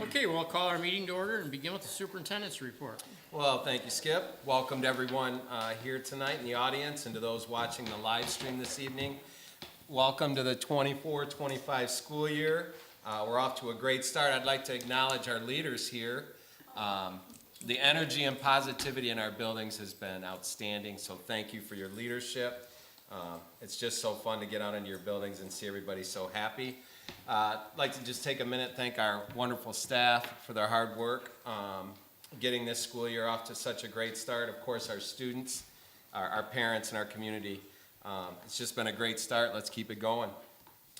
Okay, we'll call our meeting to order and begin with the superintendent's report. Well, thank you, Skip. Welcome to everyone here tonight in the audience and to those watching the live stream this evening. Welcome to the 24-25 school year. We're off to a great start. I'd like to acknowledge our leaders here. The energy and positivity in our buildings has been outstanding, so thank you for your leadership. It's just so fun to get out into your buildings and see everybody so happy. I'd like to just take a minute, thank our wonderful staff for their hard work, getting this school year off to such a great start. Of course, our students, our parents, and our community. It's just been a great start. Let's keep it going.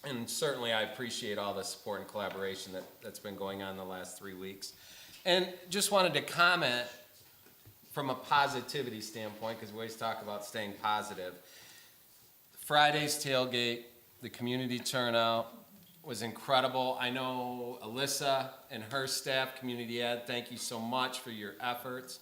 And certainly I appreciate all the support and collaboration that's been going on the last 3 weeks. And just wanted to comment from a positivity standpoint, because we always talk about staying positive. Friday's tailgate, the community turnout was incredible. I know Alyssa and her staff, Community Ed, thank you so much for your efforts.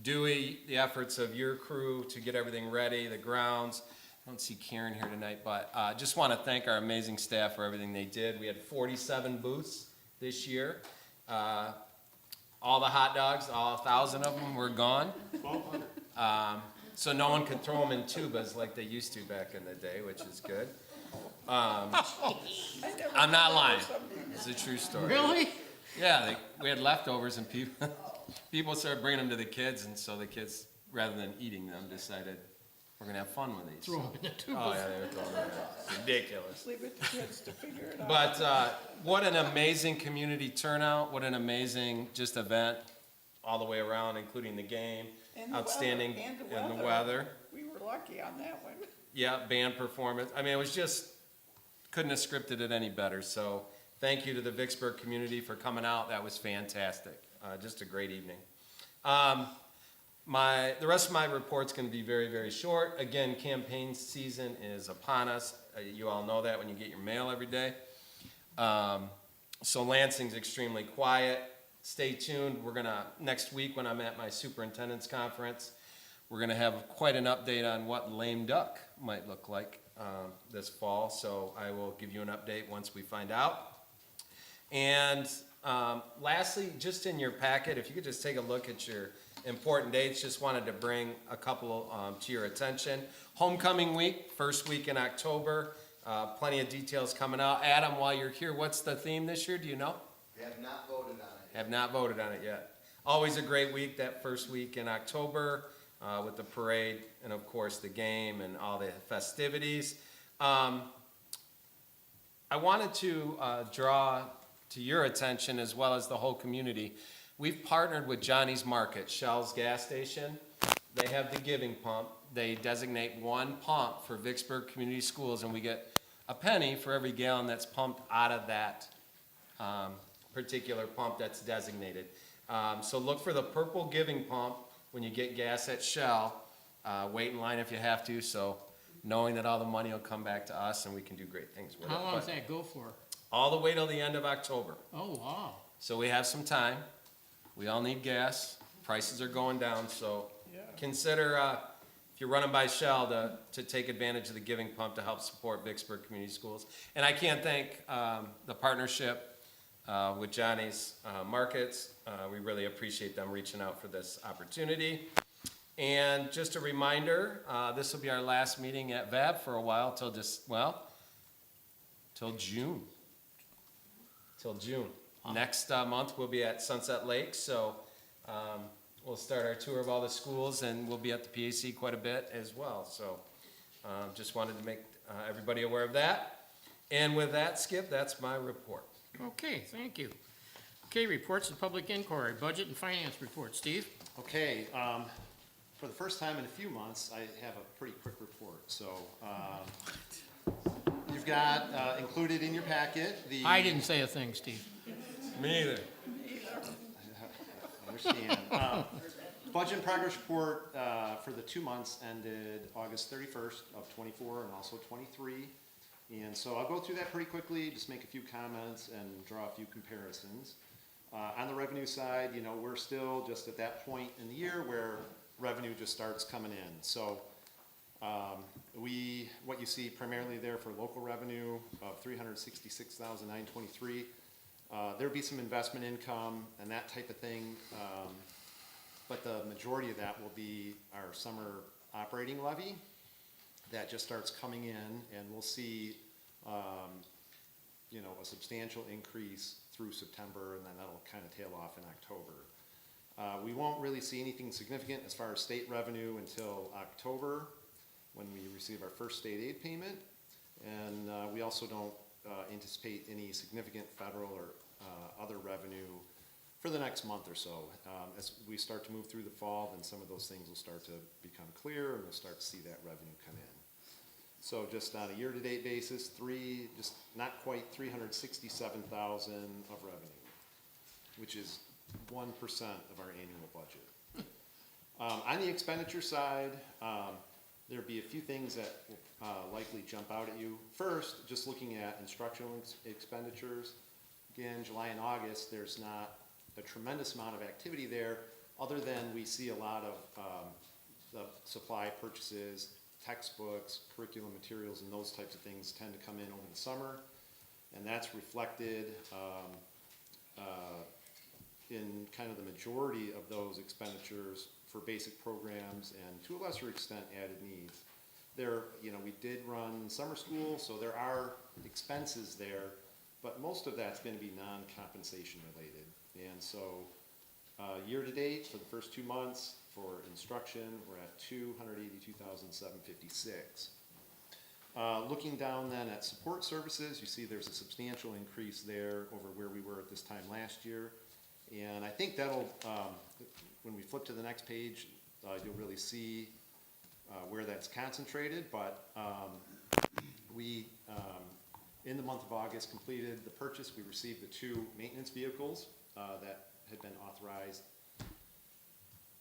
Dewey, the efforts of your crew to get everything ready, the grounds. I don't see Karen here tonight, but just want to thank our amazing staff for everything they did. We had 47 booths this year. All the hot dogs, all 1,000 of them were gone. 1,200. So no one could throw them in tubas like they used to back in the day, which is good. I'm not lying. It's a true story. Really? Yeah, we had leftovers and people started bringing them to the kids, and so the kids, rather than eating them, decided we're gonna have fun with these. Throw them in the tubes. Oh yeah, they were throwing them in. Ridiculous. Leave it to kids to figure it out. But what an amazing community turnout! What an amazing just event all the way around, including the game. And the Outstanding weather, and the weather. We were lucky on that one. Yeah, band performance. I mean, it was just, couldn't have scripted it any better. So thank you to the Vicksburg community for coming out. That was fantastic. Just a great evening. The rest of my report's going to be very, very short. Again, campaign season is upon us. You all know that when you get your mail every day. So Lansing's extremely quiet. Stay tuned. We're going to, next week when I'm at my superintendent's conference, we're going to have quite an update on what lame duck might look like this fall. So I will give you an update once we find out. And lastly, just in your packet, if you could just take a look at your important dates, just wanted to bring a couple to your attention. Homecoming week, first week in October. Plenty of details coming out. Adam, while you're here, what's the theme this year? Do you know? We have not voted on it. Have not voted on it yet. Always a great week, that first week in October, with the parade and of course the game and all the festivities. I wanted to draw to your attention, as well as the whole community. We've partnered with Johnny's Market, Shell's gas station. They have the giving pump. They designate one pump for Vicksburg Community Schools, and we get a penny for every gallon that's pumped out of that particular pump that's designated. So look for the purple giving pump when you get gas at Shell. Wait in line if you have to, so knowing that all the money will come back to us and we can do great things with it. How long does But that go for? all the way till the end of October. Oh, wow. So we have some time. We all need gas. Prices are going down, so Yeah. consider, if you're running by Shell, to take advantage of the giving pump to help support Vicksburg Community Schools. And I can't thank the partnership with Johnny's Markets. We really appreciate them reaching out for this opportunity. And just a reminder, this will be our last meeting at VAB for a while, till June. Till June. Next month, we'll be at Sunset Lake, so we'll start our tour of all the schools, and we'll be at the PAC quite a bit as well. So just wanted to make everybody aware of that. And with that, Skip, that's my report. Okay, thank you. Okay, reports of public inquiry, budget and finance report. Steve? Okay, for the first time in a few months, I have a pretty quick report. So you've got included in your packet the... I didn't say a thing, Steve. Me either. I understand. budget and progress report for the 2 months ended August 31st of '24 and also '23. And so I'll go through that pretty quickly, just make a few comments and draw a few comparisons. On the revenue side, you know, we're still just at that point in the year where revenue just starts coming in. So what you see primarily there for local revenue of $366,923, there'll be some investment income and that type of thing, but the majority of that will be our summer operating levy that just starts coming in, and we'll see you know, a substantial increase through September, and then that'll kind of tail off in October. We won't really see anything significant as far as state revenue until October, when we receive our first state aid payment. And we also don't anticipate any significant federal or other revenue for the next month or so. As we start to move through the fall, then some of those things will start to become clear, and we'll start to see that revenue come in. So just on a year-to-date basis, just not quite 367,000 of revenue, which is 1% of our annual budget. On the expenditure side, there'll be a few things that will likely jump out at you. First, just looking at instructional expenditures. Again, July and August, there's not a tremendous amount of activity there, other than we see a lot of the supply purchases, textbooks, curriculum materials, and those types of things tend to come in over the summer. And that's reflected in kind of the majority of those expenditures for basic programs and, to a lesser extent, added needs. You know, we did run summer school, so there are expenses there, but most of that's going to be non-compensation related. And so year-to-date, for the first 2 months, for instruction, we're at $282,756. Looking down then at support services, you see there's a substantial increase there over where we were at this time last year. And I think that'll, when we flip to the next page, you'll really see where that's concentrated. But we, in the month of August, completed the purchase. We received the 2 maintenance vehicles that had been authorized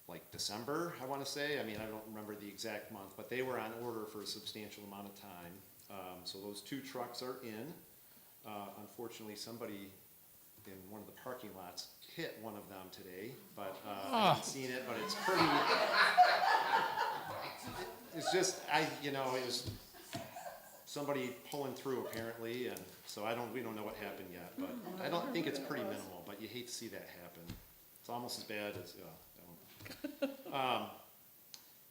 like December, I want to say. I mean, I don't remember the exact month, but they were on order for a substantial amount of time. So those 2 trucks are in. Unfortunately, somebody in one of the parking lots hit one of them today, but I haven't seen it, but it's pretty, it's just, you know, it was somebody pulling through apparently, and so we don't know what happened yet, but I don't think it's pretty minimal, but you hate to see that happen. It's almost as bad as,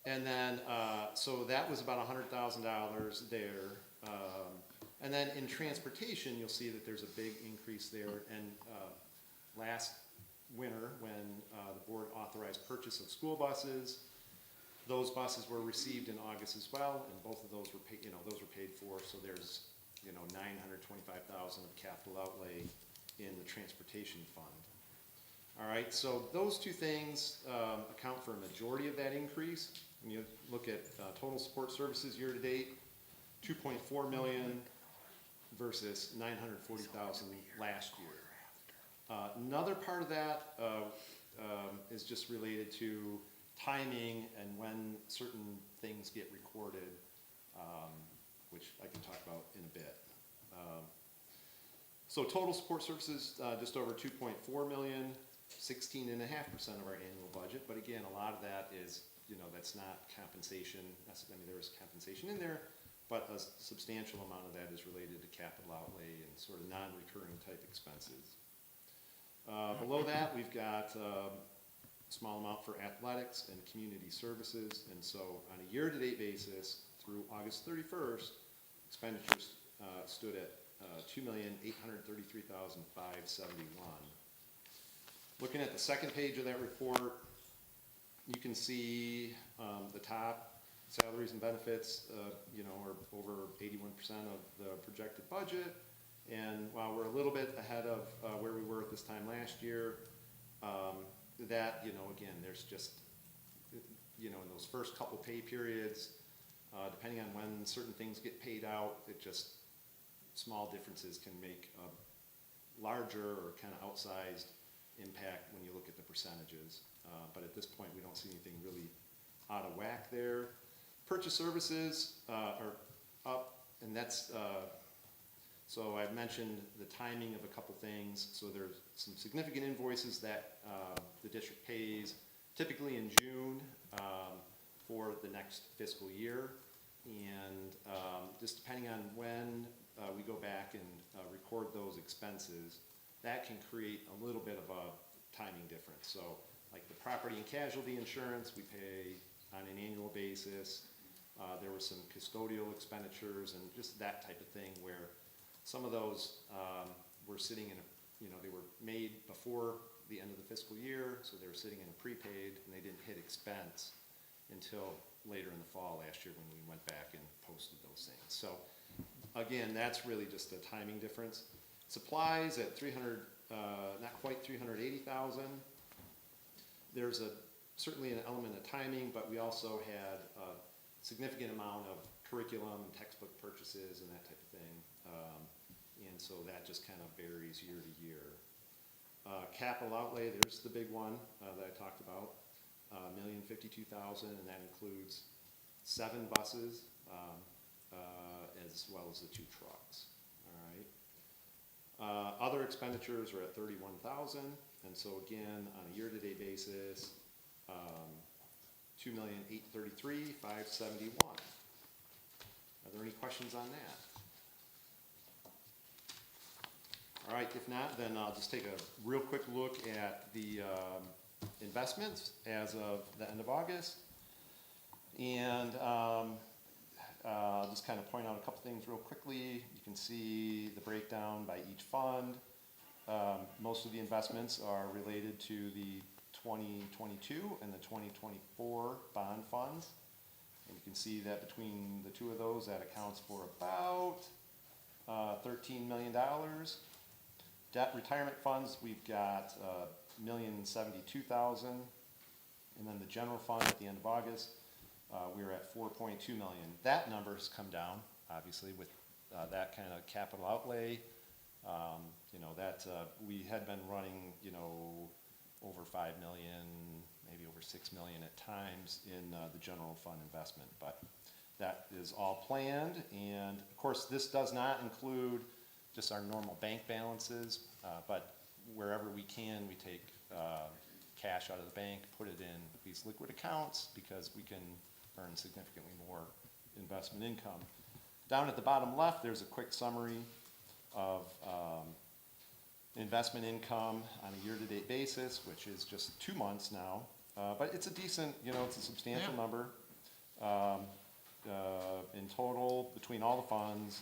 and then, so that was about $100,000 there. And then in transportation, you'll see that there's a big increase there. And last winter, when the board authorized purchase of school buses, those buses were received in August as well, and both of those were paid, those were paid for. So there's, $925,000 of capital outlay in the transportation fund. All right, so those 2 things account for a majority of that increase. When you look at total support services year to date, $2.4 million versus $940,000 last year. Another part of that is just related to timing and when certain things get recorded, which I can talk about in a bit. So total support services, just over $2.4 million, 16.5% of our annual budget. But again, a lot of that is, that's not compensation. I mean, there is compensation in there, but a substantial amount of that is related to capital outlay and sort of non-recurring type expenses. Below that, we've got a small amount for athletics and community services. And so on a year-to-date basis, through August 31st, expenditures stood at $2,833,571. Looking at the second page of that report, you can see the top salaries and benefits, are over 81% of the projected budget. And while we're a little bit ahead of where we were at this time last year, that, again, there's just, in those first couple pay periods, depending on when certain things get paid out, small differences can make a larger or kind of outsized impact when you look at the percentages. But at this point, we don't see anything really out of whack there. Purchase services are up, and that's, so I've mentioned the timing of a couple things. So there's some significant invoices that the district pays typically in June for the next fiscal year. And just depending on when we go back and record those expenses, that can create a little bit of a timing difference. So like the property and casualty insurance, we pay on an annual basis. There were some custodial expenditures and just that type of thing where some of those were sitting in they were made before the end of the fiscal year, so they were sitting in a prepaid and they didn't hit expense until later in the fall last year when we went back and posted those things. So again, that's really just a timing difference. Supplies at 300, not quite 380,000. There's certainly an element of timing, but we also had a significant amount of curriculum, textbook purchases, and that type of thing. And so that just kind of varies year to year. Capital outlay, there's the big one that I talked about, $1,052,000, and that includes 7 buses as well as the 2 trucks. All right. Other expenditures are at $31,000, and so again, on a year-to-date basis, $2,833,571. Are there any questions on that? All right, if not, then I'll just take a real quick look at the investments as of the end of August. And I'll just kind of point out a couple things real quickly. You can see the breakdown by each fund. Most of the investments are related to the 2022 and the 2024 bond funds. And you can see that between the two of those, that accounts for about $13 million. Debt retirement funds, we've got $1,072,000. And then the general fund at the end of August, we were at $4.2 million. That number has come down, obviously, with that kind of capital outlay. We had been running, over $5 million, maybe over $6 million at times in the general fund investment, but that is all planned. And of course, this does not include just our normal bank balances, but wherever we can, we take cash out of the bank, put it in these liquid accounts because we can earn significantly more investment income. Down at the bottom left, there's a quick summary of investment income on a year-to-date basis, which is just 2 months now. But it's a decent, it's a substantial number. In total, between all the funds,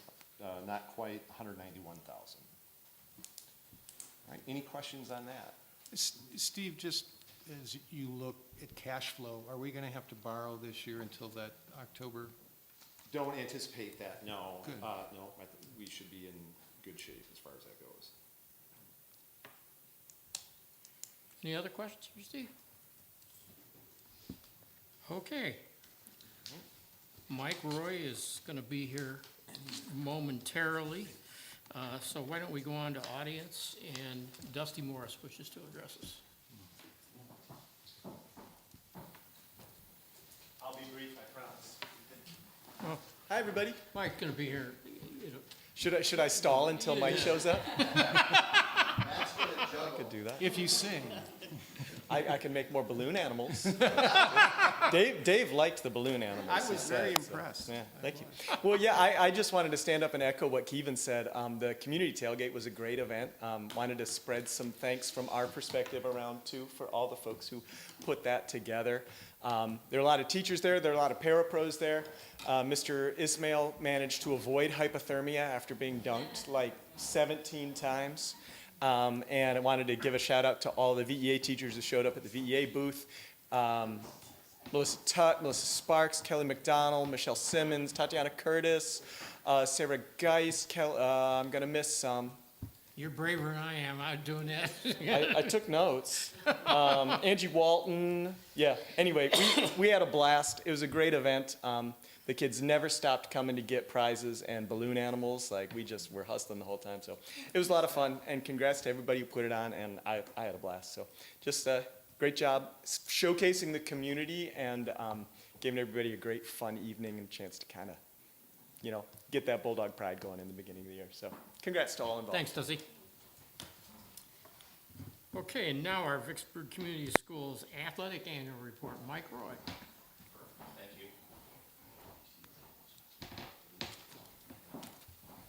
not quite 191,000. All right, any questions on that? Steve, just as you look at cash flow, are we going to have to borrow this year until that October? Don't anticipate that, no. Good. No, we should be in good shape as far as that goes. Any other questions for Steve? Okay. Mike Roy is going to be here momentarily, so why don't we go on to audience, and Dusty Morris wishes to address us. I'll be brief, I promise. Oh, Hi, everybody. Mike's going to be here. Should I stall until Mike shows up? I Could do that. If you sing. I can make more balloon animals. Dave liked the balloon animals. I he was said, very so, impressed. yeah, thank you. Well, yeah, I just wanted to stand up and echo what Kevin said. The community tailgate was a great event. Wanted to spread some thanks from our perspective around, too, for all the folks who put that together. There are a lot of teachers there. There are a lot of parapros there. Mr. Ismail managed to avoid hypothermia after being dunked like 17 times. And I wanted to give a shout out to all the VEA teachers who showed up at the VEA booth. Melissa Tutt, Melissa Sparks, Kelly McDonald, Michelle Simmons, Tatiana Curtis, Sarah Geist, I'm going to miss some. You're braver than I am. I'm doing that. I took notes. Angie Walton. Yeah, anyway, we had a blast. It was a great event. the kids never stopped coming to get prizes and balloon animals. Like, we just were hustling the whole time. So it was a lot of fun, and congrats to everybody who put it on, and I had a blast. So just great job showcasing the community and giving everybody a great fun evening and a chance to kind of, you know, get that Bulldog pride going in the beginning of the year. So congrats to all involved. Thanks, Dusty. Okay, and now our Vicksburg Community Schools Athletic Annual Report. Mike Roy. Thank you.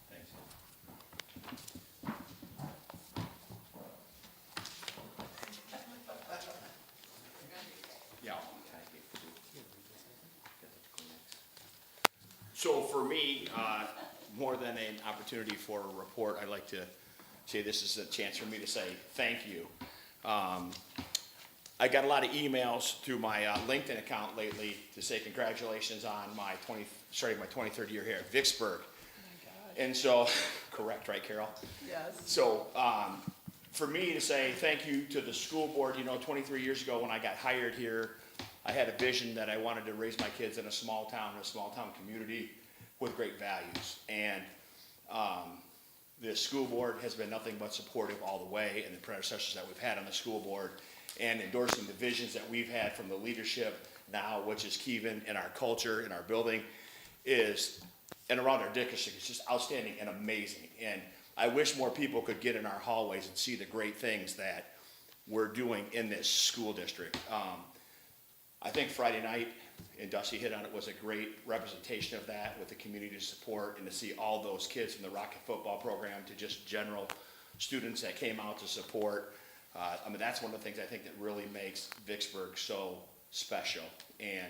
Thanks. Yeah. So for me, more than an opportunity for a report, I'd like to say this is a chance for me to say thank you. I got a lot of emails through my LinkedIn account lately to say congratulations on starting my 23rd year here at Vicksburg. And so, correct, right, Carol? Yes. So, for me to say thank you to the school board, 23 years ago when I got hired here, I had a vision that I wanted to raise my kids in a small town community with great values. And the school board has been nothing but supportive all the way, and the predecessors that we've had on the school board, and endorsing the visions that we've had from the leadership now, which is Kevin, and our culture in our building and around our district, it's just outstanding and amazing. And I wish more people could get in our hallways and see the great things that we're doing in this school district. I think Friday night, and Dusty hit on it, was a great representation of that with the community support, and to see all those kids from the Rocket football program to just general students that came out to support. That's one of the things I think that really makes Vicksburg so special. And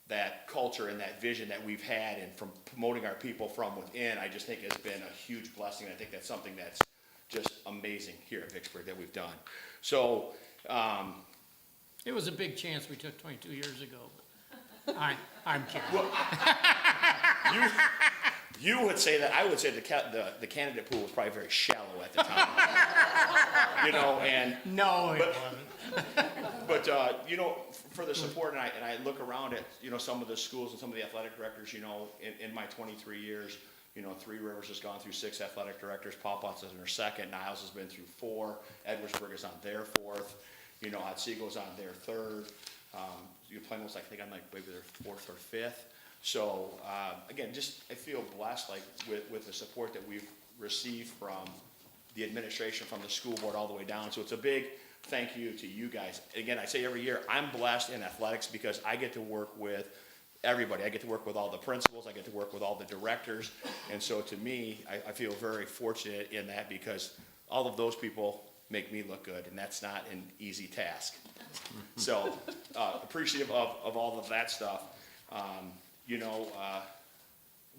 that culture and that vision that we've had, and from promoting our people from within, I just think has been a huge blessing. I think that's something that's just amazing here at Vicksburg that we've done. So, It was a big chance we took 22 years ago. I'm kidding. you would say that. I would say the candidate pool was probably very shallow at the time. And No, it wasn't. but for the support, and I look around at some of the schools and some of the athletic directors. In my 23 years, Three Rivers has gone through 6 athletic directors. Paw Potts is in their 2nd. Niles has been through 4. Edwardsburg is on their 4th. Otsego's on their 3rd. Plano's, I think, on maybe their 4th or 5th. So again, I feel blessed with the support that we've received from the administration, from the school board all the way down. So it's a big thank you to you guys. Again, I say every year, I'm blessed in athletics because I get to work with everybody. I get to work with all the principals. I get to work with all the directors. And so to me, I feel very fortunate in that, because all of those people make me look good, and that's not an easy task. So appreciative of all of that stuff.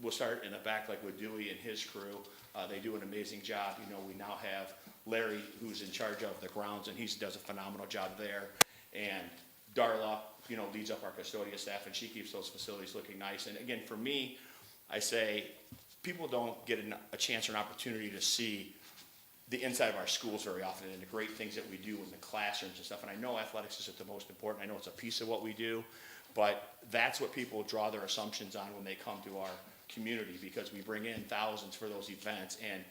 We'll start in the back with Dewey and his crew. They do an amazing job. We now have Larry, who's in charge of the grounds, and he does a phenomenal job there. And Darla, leads up our custodial staff, and she keeps those facilities looking nice. And again, for me, I say people don't get a chance or an opportunity to see the inside of our schools very often, and the great things that we do in the classrooms and stuff. And I know athletics is the most important. I know it's a piece of what we do, but that's what people draw their assumptions on when they come to our community, because we bring in thousands for those events. And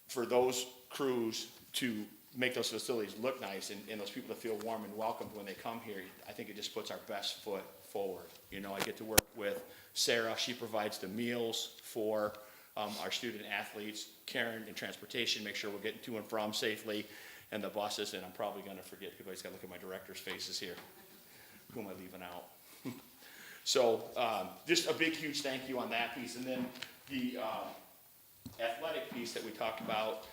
for those crews to make those facilities look nice, and those people to feel warm and welcomed when they come here, I think it just puts our best foot forward. I get to work with Sarah. She provides the meals for our student athletes. Karen in transportation, make sure we're getting to and from safely, and the buses. And I'm probably going to forget, everybody's got to look at my director's faces here. Who am I leaving out? So just a big, huge thank you on that piece. And then the athletic piece that we talked about,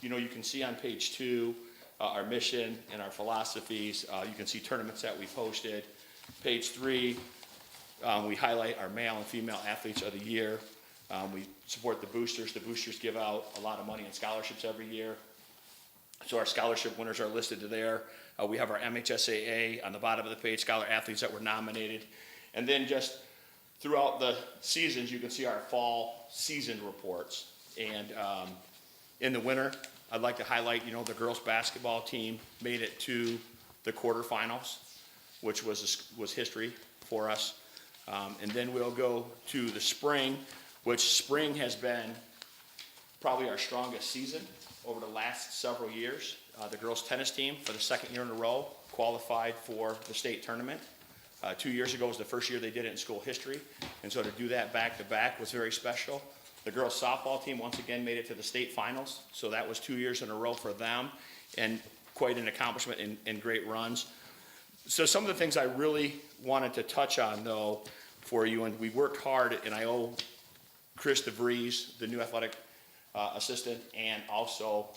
you can see on page 2 our mission and our philosophies. You can see tournaments that we've hosted. Page 3, we highlight our male and female athletes of the year. We support the boosters. The boosters give out a lot of money in scholarships every year. So our scholarship winners are listed there. We have our MHSAA on the bottom of the page, scholar athletes that were nominated. And then just throughout the seasons, you can see our fall season reports. And in the winter, I'd like to highlight, the girls basketball team made it to the quarterfinals, which was history for us. And then we'll go to the spring, which spring has been probably our strongest season over the last several years. The girls' tennis team, for the second year in a row, qualified for the state tournament. 2 years ago was the first year they did it in school history, and so to do that back-to-back was very special. The girls' softball team once again made it to the state finals, so that was 2 years in a row for them, and quite an accomplishment and great runs. So some of the things I really wanted to touch on, though, for you, and we worked hard, and I owe Chris DeVries, the new athletic assistant, and also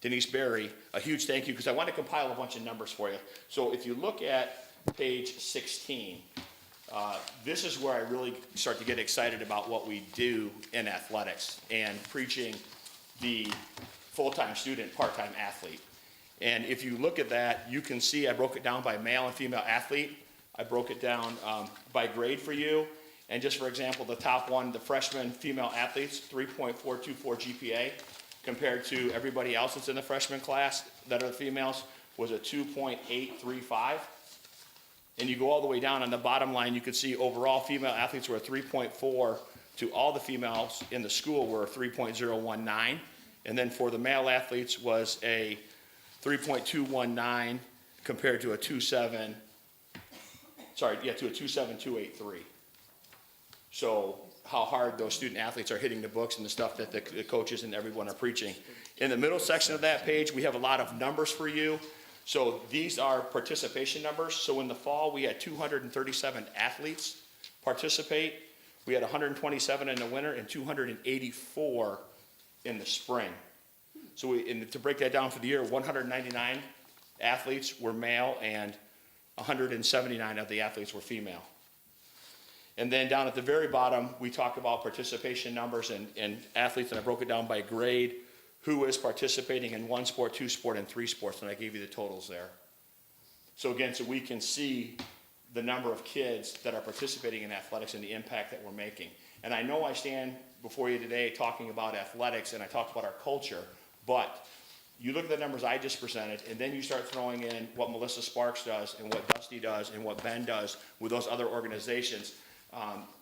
Denise Berry, a huge thank you, because I want to compile a bunch of numbers for you. So if you look at page 16, this is where I really start to get excited about what we do in athletics and preaching the full-time student, part-time athlete. And if you look at that, you can see I broke it down by male and female athlete. I broke it down by grade for you. And just for example, the top one, the freshman female athletes, 3.424 GPA, compared to everybody else that's in the freshman class that are the females, was a 2.835. And you go all the way down on the bottom line, you can see overall female athletes were a 3.4 to all the females in the school were a 3.019. And then for the male athletes was a 3.219 compared to a 2.723. So how hard those student athletes are hitting the books and the stuff that the coaches and everyone are preaching. In the middle section of that page, we have a lot of numbers for you. So these are participation numbers. So in the fall, we had 237 athletes participate. We had 127 in the winter and 284 in the spring. So to break that down for the year, 199 athletes were male and 179 of the athletes were female. And then down at the very bottom, we talk about participation numbers and athletes, and I broke it down by grade, who is participating in 1 sport, 2 sport, and 3 sports, and I gave you the totals there. So again, so we can see the number of kids that are participating in athletics and the impact that we're making. And I know I stand before you today talking about athletics, and I talked about our culture, but you look at the numbers I just presented, and then you start throwing in what Melissa Sparks does, and what Dusty does, and what Ben does with those other organizations.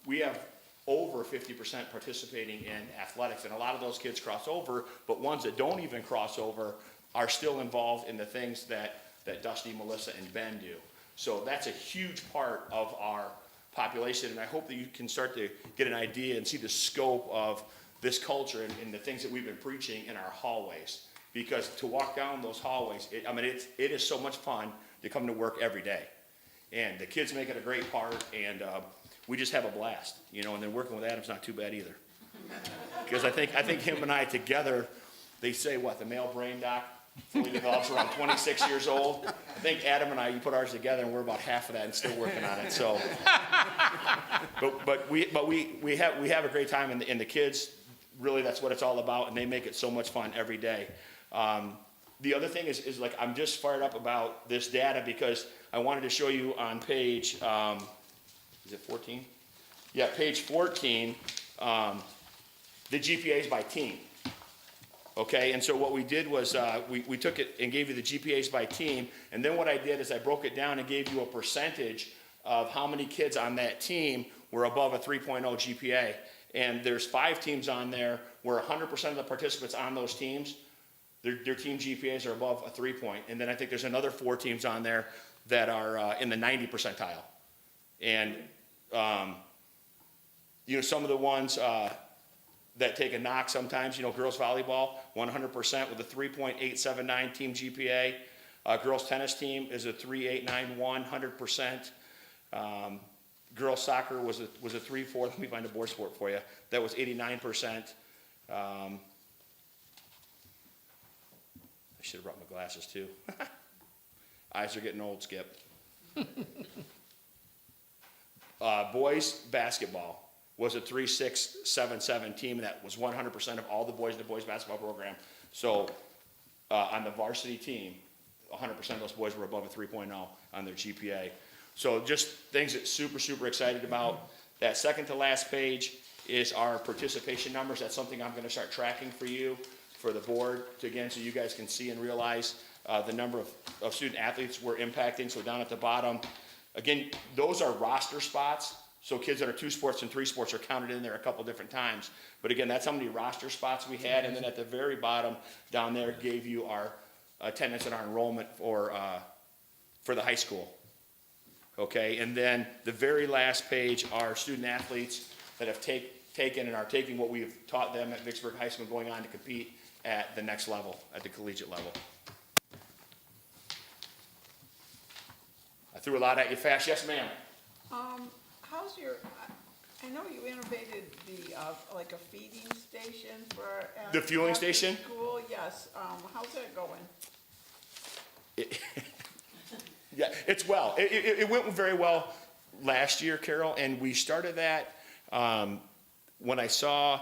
We have over 50% participating in athletics, and a lot of those kids cross over, but ones that don't even cross over are still involved in the things that Dusty, Melissa, and Ben do. So that's a huge part of our population, and I hope that you can start to get an idea and see the scope of this culture and the things that we've been preaching in our hallways. Because to walk down those hallways, it is so much fun to come to work every day. And the kids make it a great part, and we just have a blast, and then working with Adam's not too bad either. Because I think him and I together, they say the male brain doc fully develops around 26 years old. I think Adam and I, you put ours together and we're about half of that and still working on it, so. But we have a great time, and the kids, really that's what it's all about, and they make it so much fun every day. The other thing is like, I'm just fired up about this data because I wanted to show you on page, is it 14? Yeah, page 14, the GPAs by team. Okay, and so what we did was we took it and gave you the GPAs by team, and then what I did is I broke it down and gave you a percentage of how many kids on that team were above a 3.0 GPA. And there's 5 teams on there where 100% of the participants on those teams, their team GPAs are above a 3 point. And then I think there's another 4 teams on there that are in the 90 percentile. And some of the ones that take a knock sometimes, girls volleyball, 100% with a 3.879 team GPA. Girls tennis team is a 3.891, 100%. Girls soccer was a 3.4. Let me find a board sport for you. That was 89%. I should have brought my glasses too. Eyes are getting old, Skip. Boys basketball was a 3.677 team, and that was 100% of all the boys in the boys basketball program. So on the varsity team, 100% of those boys were above a 3.0 on their GPA. So just things that super excited about. That second to last page is our participation numbers. That's something I'm going to start tracking for you, for the board, so you guys can see and realize the number of student athletes we're impacting. So down at the bottom, Again, those are roster spots, so kids that are 2 sports and 3 sports are counted in there a couple different times. But again, that's how many roster spots we had, and then at the very bottom down there gave you our attendance and our enrollment for the high school. Okay, and then the very last page are student athletes that have taken and are taking what we've taught them at Vicksburg High School, going on to compete at the next level, at the collegiate level. I threw a lot at you fast. Yes, ma'am? How's your, I know you innovated the, like a feeding station for. The fueling after station? School, yes, how's that going? Yeah, it's well. It went very well last year, Carol, and we started that when I saw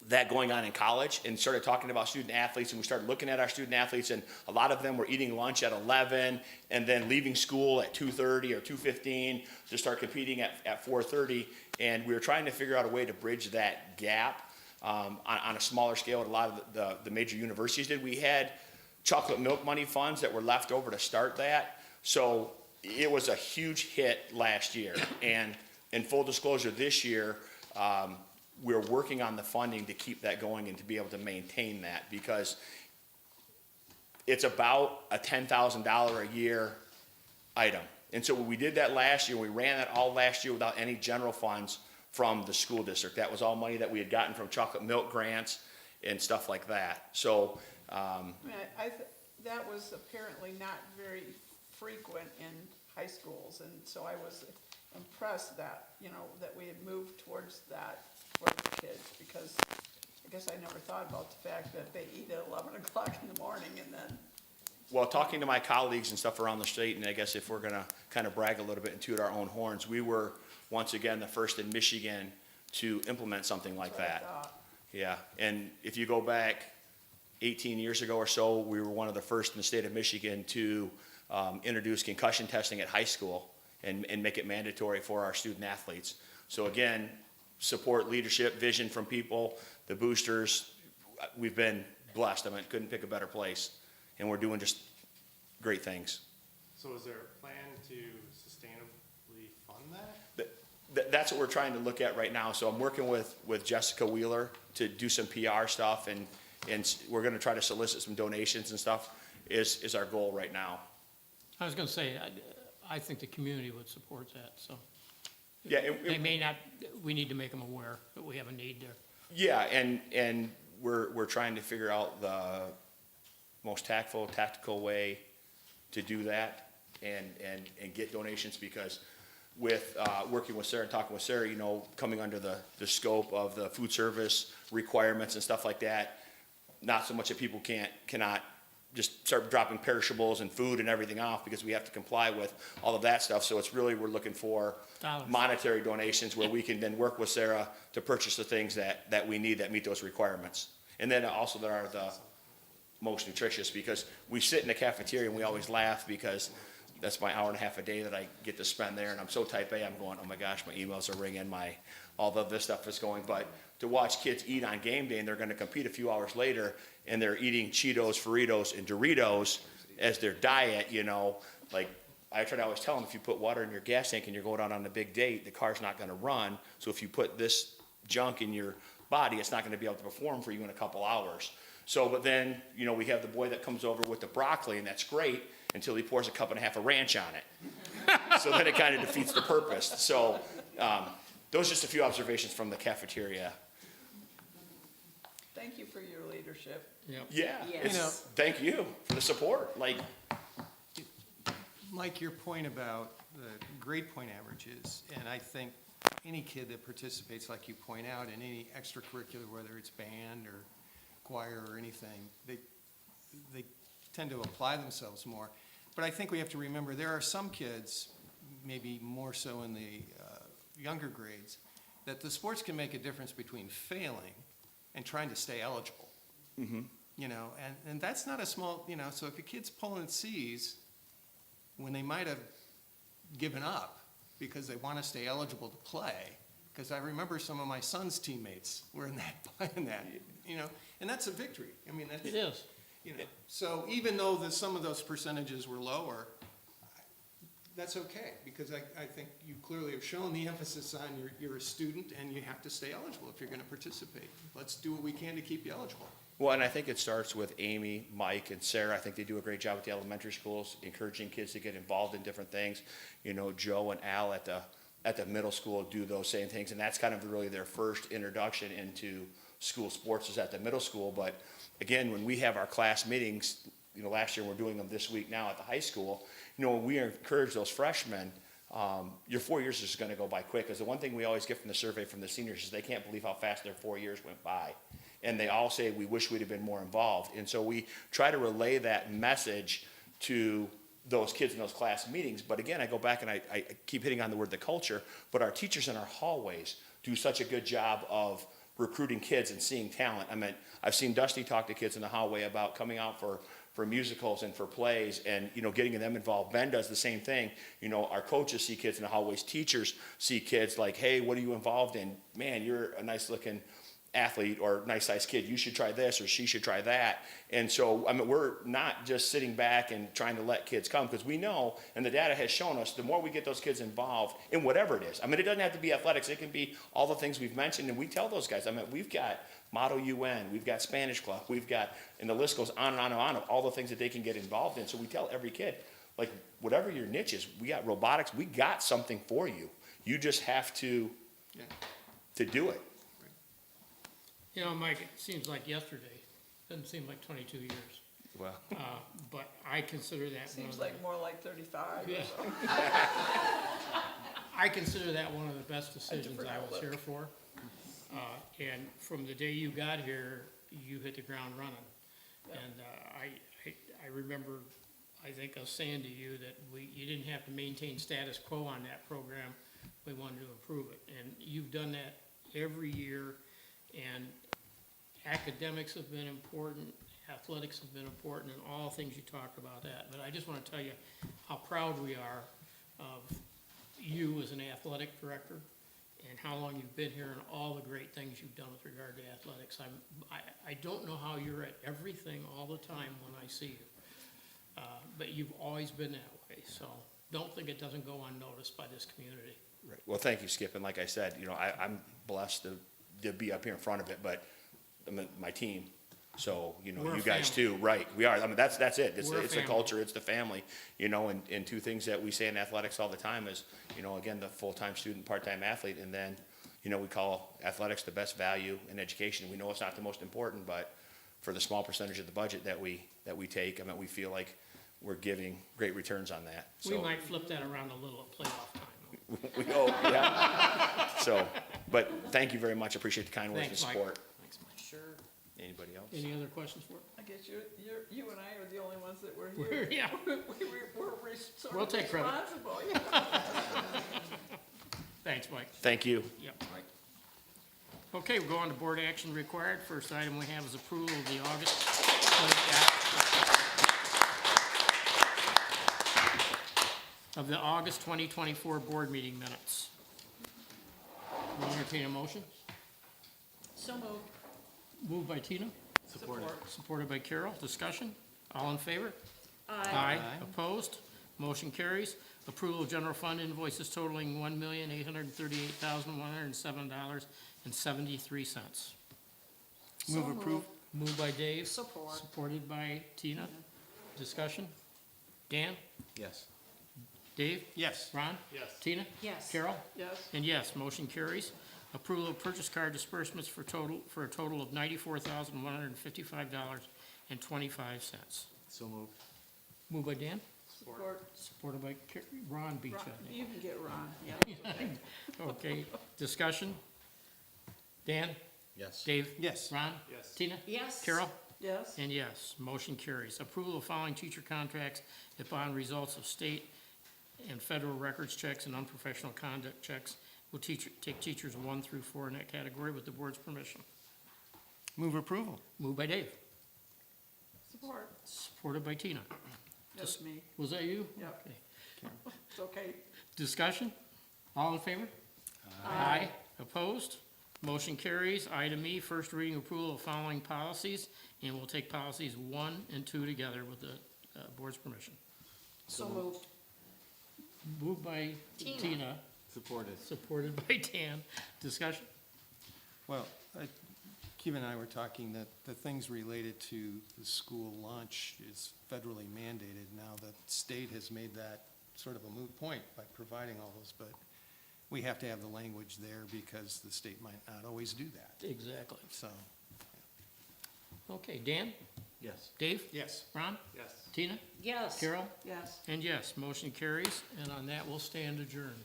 that going on in college and started talking about student athletes, and we started looking at our student athletes, and a lot of them were eating lunch at 11 and then leaving school at 2:30 or 2:15 to start competing at 4:30, and we were trying to figure out a way to bridge that gap on a smaller scale. A lot of the major universities did. We had chocolate milk money funds that were left over to start that, so it was a huge hit last year. And in full disclosure, this year, we're working on the funding to keep that going and to be able to maintain that, because it's about a $10,000 a year item. And so we did that last year. We ran that all last year without any general funds from the school district. That was all money that we had gotten from chocolate milk grants and stuff like that. So, I mean, that was apparently not very frequent in high schools, and so I was impressed that, you know, that we had moved towards that for the kids, because I guess I never thought about the fact that they eat at 11 o'clock in the morning and then. well, talking to my colleagues and stuff around the state, and I guess if we're gonna kind of brag a little bit and toot our own horns, we were, once again, the first in Michigan to implement something like That's what I that. thought. Yeah, and if you go back 18 years ago or so, we were one of the first in the state of Michigan to introduce concussion testing at high school and make it mandatory for our student athletes. So again, support, leadership, vision from people, the boosters. We've been blessed. I mean, couldn't pick a better place, and we're doing just great things. So is there a plan to sustainably fund that? That's what we're trying to look at right now. So I'm working with Jessica Wheeler to do some PR stuff, and we're gonna try to solicit some donations and stuff is our goal right now. I was gonna say, I think the community would support that, so. Yeah, They may not, we need to make them aware that we have a need there. yeah, and we're trying to figure out the most tactical way to do that and get donations, because with working with Sarah and talking with Sarah, you know, coming under the scope of the food service requirements and stuff like that, not so much that people cannot just start dropping perishables and food and everything off, because we have to comply with all of that stuff. So it's really, we're looking for Dollars. monetary donations where we can then work with Sarah to purchase the things that we need that meet those requirements. And then also that are the most nutritious, because we sit in the cafeteria and we always laugh, because that's my hour and a half a day that I get to spend there, and I'm so type A, I'm going, oh my gosh, my emails are ringing, all of this stuff is going. But to watch kids eat on game day, and they're gonna compete a few hours later, and they're eating Cheetos, Fritos, and Doritos as their diet, you know, like, I try to always tell them, if you put water in your gas tank and you're going out on a big date, the car's not gonna run. So if you put this junk in your body, it's not gonna be able to perform for you in a couple hours. So, but then, you know, we have the boy that comes over with the broccoli, and that's great until he pours a cup and a half of ranch on it. So then it kind of defeats the purpose. So, those are just a few observations from the cafeteria. Thank you for your leadership. Yep. Yeah, Yes. it's, You know- thank you for the support, like, Mike, your point about the grade point averages, and I think any kid that participates, like you point out, in any extracurricular, whether it's band or choir or anything, they tend to apply themselves more. But I think we have to remember, there are some kids, maybe more so in the younger grades, that the sports can make a difference between failing and trying to stay eligible. You know, and that's not a small, you know, so if a kid's pulling C's when they might have given up because they want to stay eligible to play, because I remember some of my son's teammates were in that, you know, and that's a victory. I mean, that's, It is. you know, so even though some of those percentages were lower, that's okay, because I think you clearly have shown the emphasis on you're a student and you have to stay eligible if you're gonna participate. Let's do what we can to keep you eligible. Well, and I think it starts with Amy, Mike, and Sarah. I think they do a great job at the elementary schools, encouraging kids to get involved in different things. You know, Joe and Al at the middle school do those same things, and that's kind of really their first introduction into school sports is at the middle school. But again, when we have our class meetings, you know, last year, we're doing them this week now at the high school, you know, when we encourage those freshmen, your 4 years is gonna go by quick, because the one thing we always get from the survey from the seniors is they can't believe how fast their 4 years went by. And they all say, we wish we'd have been more involved. And so we try to relay that message to those kids in those class meetings. But again, I go back and I keep hitting on the word the culture, but our teachers in our hallways do such a good job of recruiting kids and seeing talent. I mean, I've seen Dusty talk to kids in the hallway about coming out for musicals and for plays and, you know, getting them involved. Ben does the same thing. You know, our coaches see kids in the hallways. Teachers see kids like, hey, what are you involved in? Man, you're a nice looking athlete or nice sized kid. You should try this or she should try that. And so, I mean, we're not just sitting back and trying to let kids come, because we know, and the data has shown us, the more we get those kids involved in whatever it is. I mean, it doesn't have to be athletics. It can be all the things we've mentioned. And we tell those guys, I mean, we've got Model UN, we've got Spanish Club, we've got, and the list goes on and on and on of all the things that they can get involved in. So we tell every kid, like, whatever your niche is, we got robotics, we got something for you. You just have to do it. You know, Mike, it seems like yesterday, doesn't seem like 22 years. Well, But I consider that one Seems of the, like more like 35 or Yeah. so. I consider that one of the best decisions defer I to was Luke. here for. And from the day you got here, you hit the ground running. And I remember, I think us saying to you that you didn't have to maintain status quo on that program. We wanted to improve it. And you've done that every year. And academics have been important, athletics have been important, and all things you talked about that. But I just want to tell you how proud we are of you as an athletic director and how long you've been here and all the great things you've done with regard to athletics. I don't know how you're at everything all the time when I see you. But you've always been that way, so don't think it doesn't go unnoticed by this community. right. Well, thank you, Skip. And like I said, you know, I'm blessed to be up here in front of it, but I mean, my team. So, you know, We're a you guys family. too, right? We are. I mean, that's it. It's We're a the family. culture, it's the family, you know, and two things that we say in athletics all the time is, you know, again, the full-time student, part-time athlete, and then, you know, we call athletics the best value in education. We know it's not the most important, but for the small percentage of the budget that we take, I mean, we feel like we're giving great returns on that. We So might flip that around a little at playoff time. we hope, yeah. So, but thank you very much. Appreciate the kind words and Thanks, Mike. support. Thanks, Mike. Sure. Anybody else? Any other questions for I guess you and I are the only ones that were We're- here. yeah. We're sort We'll of take credit. responsible, yeah. Thanks, Mike. Thank you. Yep. Okay, we'll go on to board action required. First item we have is approval of the August 2024 board meeting minutes. Will you entertain a motion? So moved. Moved by Tina, Support. supported by Carol. Discussion? All in favor? Aye. Opposed? Motion carries. Approval of general fund invoices totaling $1,838,107.73. Move approved. Moved by Dave. Support. Supported by Tina. Discussion? Dan? Yes. Dave? Yes. Ron? Yes. Tina? Yes. Carol? Yes. And yes, motion carries. Approval of purchase card disbursements for a total of $94,155.25. So moved. Moved by Dan, Support. supported by Ron beat Ron, you. you can get Ron, yeah. Okay, discussion? Dan? Yes. Dave? Yes. Ron? Yes. Tina? Yes. Carol? Yes. And yes, motion carries. Approval of following teacher contracts upon results of state and federal records checks and unprofessional conduct checks. Will take teachers 1 through 4 in that category with the board's permission. Move approval. Moved by Dave, Support. supported by Tina. Just me. Was that you? Yep. Okay. It's okay. Discussion? All in favor? Aye. Opposed? Motion carries. Item E, first reading approval of following policies, and we'll take policies 1 and 2 together with the board's permission. So moved. Moved by Tina, Supported. supported by Dan. Discussion? Well, Keith and I were talking that the things related to the school lunch is federally mandated. Now, the state has made that sort of a moot point by providing all those, but we have to have the language there because the state might not always do that, Exactly. so. Okay, Dan? Yes. Dave? Yes. Ron? Yes. Tina? Yes. Carol? Yes. And yes, motion carries, and on that, we'll stand adjourned.